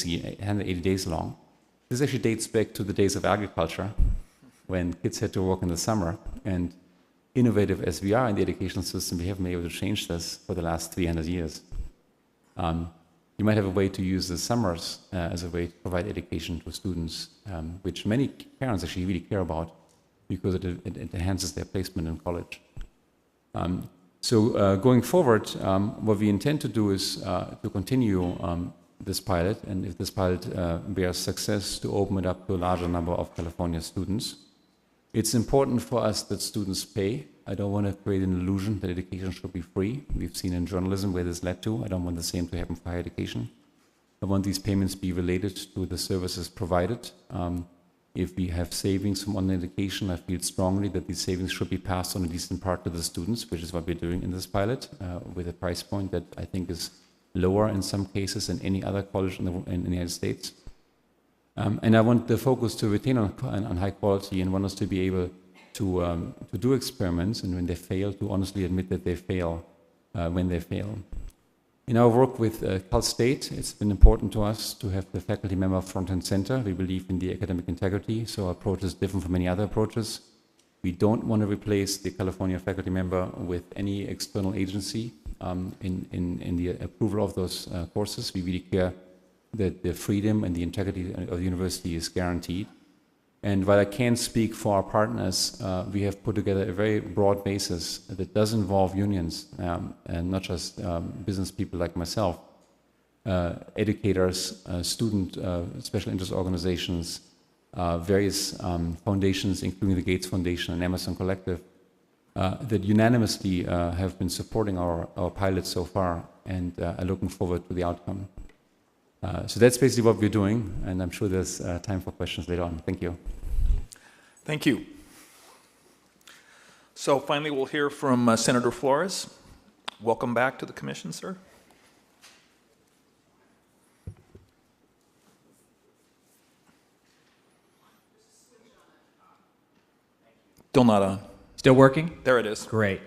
180 days long. This actually dates back to the days of agriculture, when kids had to work in the summer. And innovative as we are in the educational system, we haven't been able to change this for the last 300 years. You might have a way to use the summers as a way to provide education to students, which many parents actually really care about because it enhances their placement in college. So going forward, what we intend to do is to continue this pilot, and if this pilot bears success, to open it up to a larger number of California students. It's important for us that students pay. I don't want to create an illusion that education should be free. We've seen in journalism where this led to. I don't want the same to happen for higher education. I want these payments to be related to the services provided. If we have savings from online education, I feel strongly that these savings should be passed on a decent part to the students, which is what we're doing in this pilot, with a price point that I think is lower in some cases than any other college in the United States. And I want the focus to retain on high quality, and want us to be able to do experiments, and when they fail, to honestly admit that they fail when they fail. In our work with Cal State, it's been important to us to have the faculty member front and center. We believe in the academic integrity, so our approach is different from many other approaches. We don't want to replace the California faculty member with any external agency in the approval of those courses. We really care that the freedom and the integrity of the university is guaranteed. And while I can't speak for our partners, we have put together a very broad basis that does involve unions, and not just business people like myself, educators, student special interest organizations, various foundations, including the Gates Foundation and Emerson Collective, that unanimously have been supporting our pilot so far, and are looking forward to the outcome. So that's basically what we're doing, and I'm sure there's time for questions later on. Thank you. Thank you. So finally, we'll hear from Senator Flores. Welcome back to the commission, sir. Still not on. Still working? There it is. Great.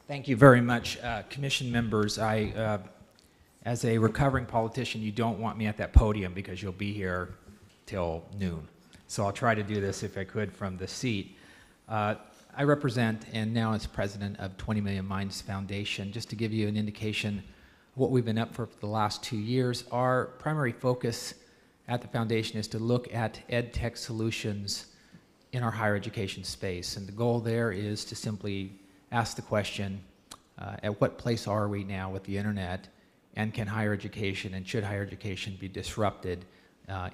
Thank you very much, commission members. As a recovering politician, you don't want me at that podium because you'll be here till noon. So I'll try to do this if I could from the seat. I represent, and now as president of 20 Million Minds Foundation. Just to give you an indication of what we've been up for the last 2 years, our primary focus at the foundation is to look at ed tech solutions in our higher education space. And the goal there is to simply ask the question, at what place are we now with the internet? And can higher education, and should higher education be disrupted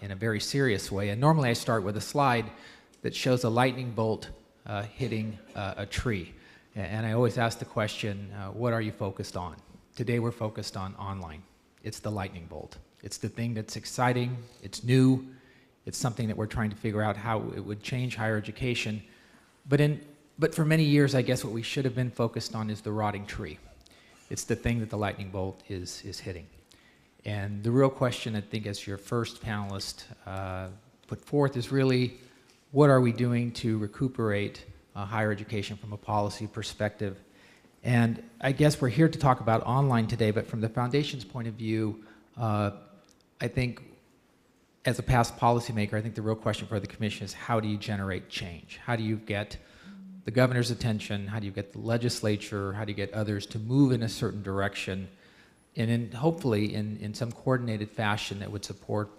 in a very serious way? And normally I start with a slide that shows a lightning bolt hitting a tree. And I always ask the question, what are you focused on? Today we're focused on online. It's the lightning bolt. It's the thing that's exciting, it's new, it's something that we're trying to figure out how it would change higher education. But for many years, I guess what we should have been focused on is the rotting tree. It's the thing that the lightning bolt is hitting. And the real question, I think, as your first panelist put forth, is really, what are we doing to recuperate higher education from a policy perspective? And I guess we're here to talk about online today, but from the foundation's point of view, I think, as a past policymaker, I think the real question for the commission is, how do you generate change? How do you get the governor's attention? How do you get the legislature? How do you get others to move in a certain direction, and hopefully in some coordinated fashion that would support both